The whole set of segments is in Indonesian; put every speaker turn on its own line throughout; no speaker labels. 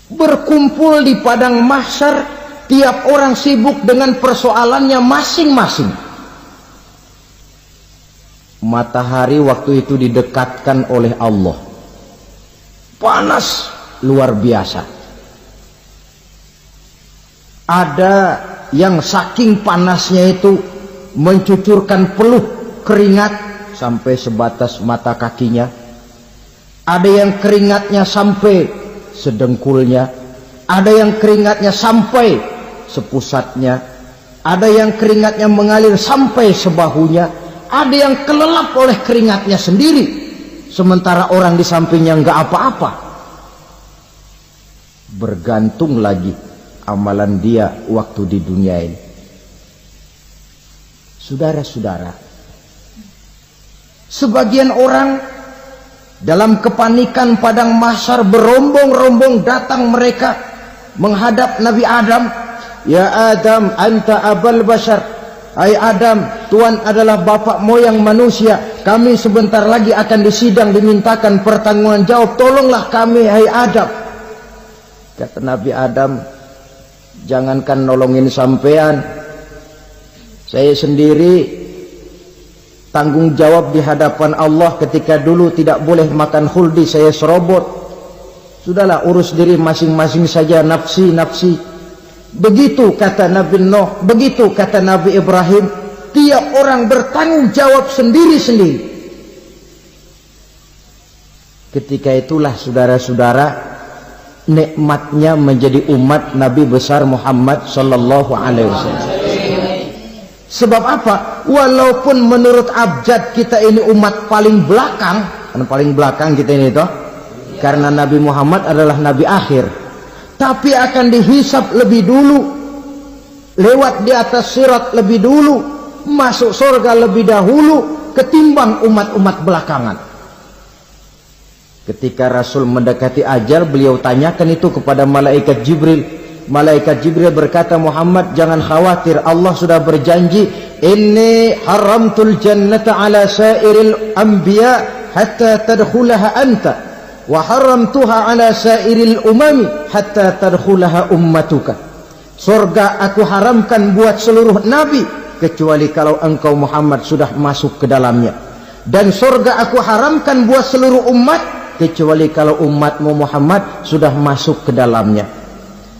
berkumpul di padang mahsyar, tiap orang sibuk dengan persoalannya masing-masing. Matahari waktu itu didekatkan oleh Allah, panas luar biasa. Ada yang saking panasnya itu mencucurkan peluh keringat sampai sebatas mata kakinya. Ada yang keringatnya sampai sedengkulnya, ada yang keringatnya sampai sepusatnya, ada yang keringatnya mengalir sampai sebahunya, ada yang kelelap oleh keringatnya sendiri, sementara orang di sampingnya nggak apa-apa. Bergantung lagi amalan dia waktu di dunia ini. Saudara-saudara, sebagian orang dalam kepanikan padang mahsyar berombong-rombong datang mereka menghadap Nabi Adam. Ya Adam, anta abal bashar. Hai Adam, Tuhan adalah bapak moyang manusia. Kami sebentar lagi akan disidang, dimintakan pertanggungan jawab. Tolonglah kami, hai Adam. Kata Nabi Adam, jangankan nolongin sampean, saya sendiri tanggung jawab di hadapan Allah. Ketika dulu tidak boleh makan khuldi, saya serobot. Sudahlah, urus diri masing-masing saja, nafsi. Begitu kata Nabi Nuh, begitu kata Nabi Ibrahim. Tiap orang bertanggung jawab sendiri-sendiri. Ketika itulah saudara-saudara, nikmatnya menjadi umat Nabi besar Muhammad sallallahu alaihi wasallam. Sebab apa? Walaupun menurut abjad kita ini umat paling belakang, kan paling belakang kita ini toh, karena Nabi Muhammad adalah Nabi akhir, tapi akan dihisap lebih dulu, lewat di atas sirat lebih dulu, masuk surga lebih dahulu ketimbang umat-umat belakangan. Ketika Rasul mendekati ajal, beliau tanyakan itu kepada malaikat Jibril. Malaikat Jibril berkata, Muhammad jangan khawatir, Allah sudah berjanji, inni haramtul jannata ala sairil anbiya hatta tadkhulaha anta wa haramtuha ala sairil umami hatta tadkhulaha ummatuka. Surga aku haramkan buat seluruh nabi kecuali kalau engkau Muhammad sudah masuk ke dalamnya, dan surga aku haramkan buat seluruh umat kecuali kalau umatmu Muhammad sudah masuk ke dalamnya.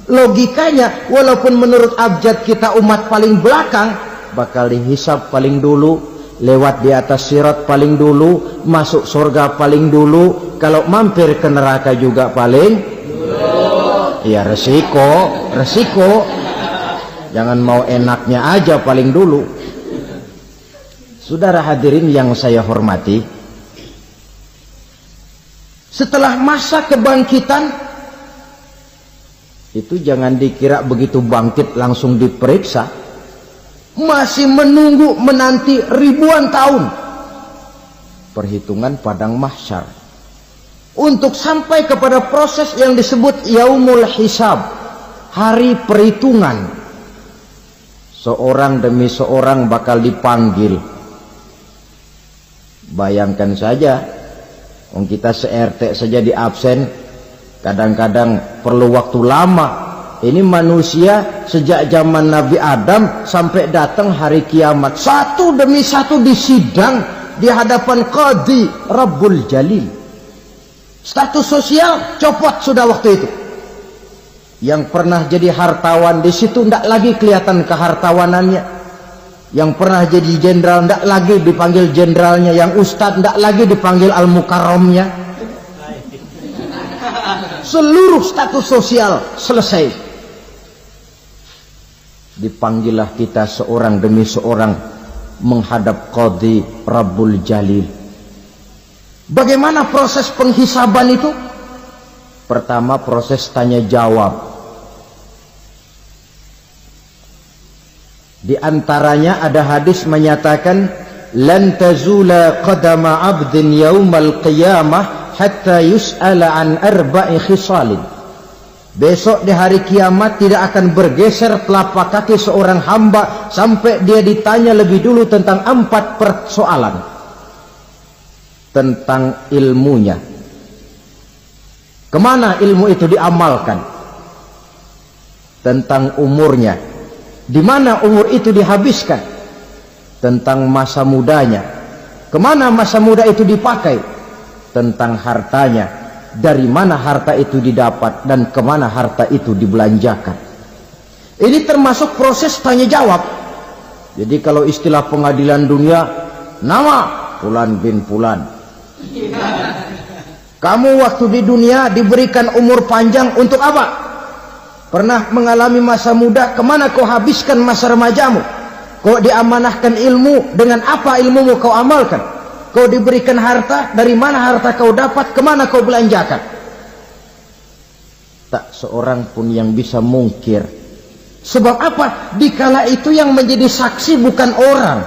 Logikanya, walaupun menurut abjad kita umat paling belakang, bakal dihisap paling dulu, lewat di atas sirat paling dulu, masuk surga paling dulu, kalau mampir ke neraka juga paling dulu. Ya resiko. Jangan mau enaknya aja paling dulu. Saudara hadirin yang saya hormati, setelah masa kebangkitan itu jangan dikira begitu bangkit langsung diperiksa, masih menunggu menanti ribuan tahun perhitungan padang mahsyar untuk sampai kepada proses yang disebut yaumul hisab, hari perhitungan. Seorang demi seorang bakal dipanggil. Bayangkan saja, kita se-RT saja di absen, kadang-kadang perlu waktu lama. Ini manusia sejak zaman Nabi Adam sampai datang hari kiamat, satu demi satu disidang di hadapan Qadhi Rabbul Jalil. Status sosial copot sudah waktu itu. Yang pernah jadi hartawan di situ tidak lagi kelihatan kehartawanannya. Yang pernah jadi jenderal tidak lagi dipanggil jenderalnya. Yang ustadz tidak lagi dipanggil al-mukarramnya. Seluruh status sosial selesai. Dipanggillah kita seorang demi seorang menghadap Qadhi Rabbul Jalil. Bagaimana proses penghisaban itu? Pertama, proses tanya jawab. Di antaranya ada hadis menyatakan, lan tazula qadama 'abdin yaumal qiyamah hatta yus'ala an arba'i khisalin. Besok di hari kiamat tidak akan bergeser telapak kaki seorang hamba sampai dia ditanya lebih dulu tentang 4 persoalan. Tentang ilmunya. Kemana ilmu itu diamalkan? tentang umurnya, di mana umur itu dihabiskan, tentang masa mudanya, kemana masa muda itu dipakai, tentang hartanya, dari mana harta itu didapat dan kemana harta itu dibelanjakan. Ini termasuk proses tanya jawab. Jadi kalau istilah pengadilan dunia, nama Fulan bin Fulan. Kamu waktu di dunia diberikan umur panjang untuk apa? Pernah mengalami masa muda, kemana kau habiskan masa remajamu? Kau diamanahkan ilmu, dengan apa ilmumu kau amalkan? Kau diberikan harta, dari mana harta kau dapat, kemana kau belanjakan? Tak seorang pun yang bisa mungkir. Sebab apa? Dikala itu yang menjadi saksi bukan orang.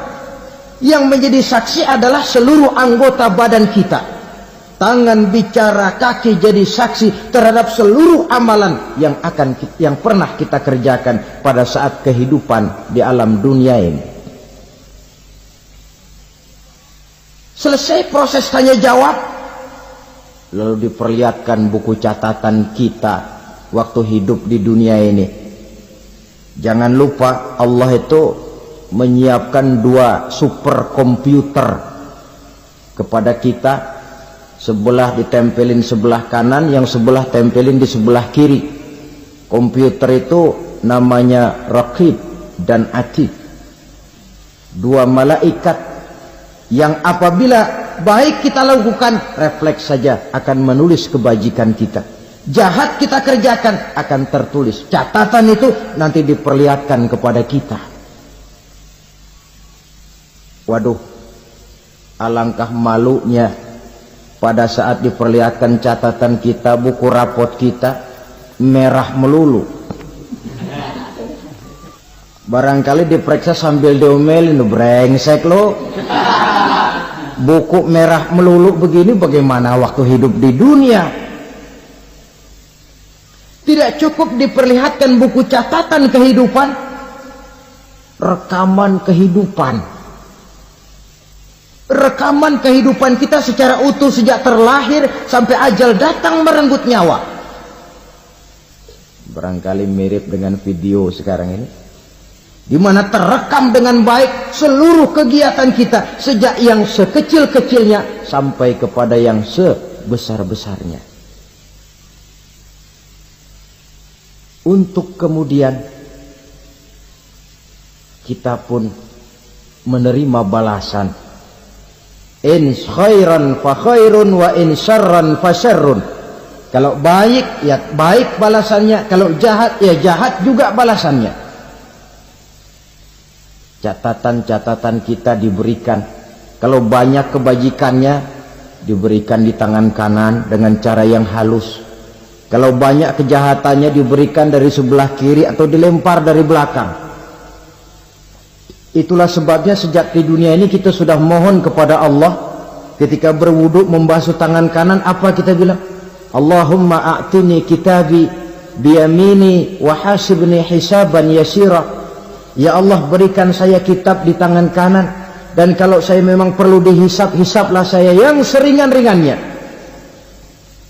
Yang menjadi saksi adalah seluruh anggota badan kita. Tangan bicara, kaki jadi saksi terhadap seluruh amalan yang pernah kita kerjakan pada saat kehidupan di alam dunia ini. Selesai proses tanya jawab, lalu diperlihatkan buku catatan kita waktu hidup di dunia ini. Jangan lupa Allah itu menyiapkan 2 superkomputer kepada kita. Sebelah ditempelin sebelah kanan, yang sebelah tempelin di sebelah kiri. Komputer itu namanya Raqib dan Atid. 2 malaikat yang apabila baik kita lakukan, refleks saja akan menulis kebajikan kita. Jahat kita kerjakan akan tertulis. Catatan itu nanti diperlihatkan kepada kita. Waduh, alangkah malunya pada saat diperlihatkan catatan kita, buku rapot kita merah melulu. Barangkali diperiksa sambil diomelin, brengsek lo. Buku merah melulu begini, bagaimana waktu hidup di dunia? Tidak cukup diperlihatkan buku catatan kehidupan, rekaman kehidupan. Rekaman kehidupan kita secara utuh sejak terlahir sampai ajal datang merenggut nyawa. Barangkali mirip dengan video sekarang ini, di mana terekam dengan baik seluruh kegiatan kita sejak yang sekecil-kecilnya sampai kepada yang sebesar-besarnya. Untuk kemudian kita pun menerima balasan. In khairan fa khairun wa in syarran fa syarrun. Kalau baik ya baik balasannya, kalau jahat ya jahat juga balasannya. Catatan-catatan kita diberikan. Kalau banyak kebajikannya diberikan di tangan kanan dengan cara yang halus. Kalau banyak kejahatannya diberikan dari sebelah kiri atau dilempar dari belakang. Itulah sebabnya sejak di dunia ini kita sudah mohon kepada Allah. Ketika berwudu membasuh tangan kanan, apa kita bilang? Allahumma a'tini kitabi biyamini wa hasibni hisaban yasira. Ya Allah, berikan saya kitab di tangan kanan, dan kalau saya memang perlu dihisap, hisaplah saya yang seringan-ringannya.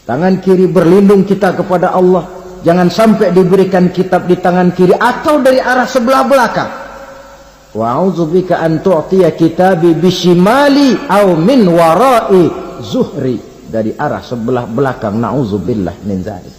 Tangan kiri berlindung kita kepada Allah, jangan sampai diberikan kitab di tangan kiri atau dari arah sebelah belakang. Wa a'udzubika an tu'tiya kitabi bishimali aw min wara'i zuhri, dari arah sebelah belakang. Na'udzubillah min dzalik.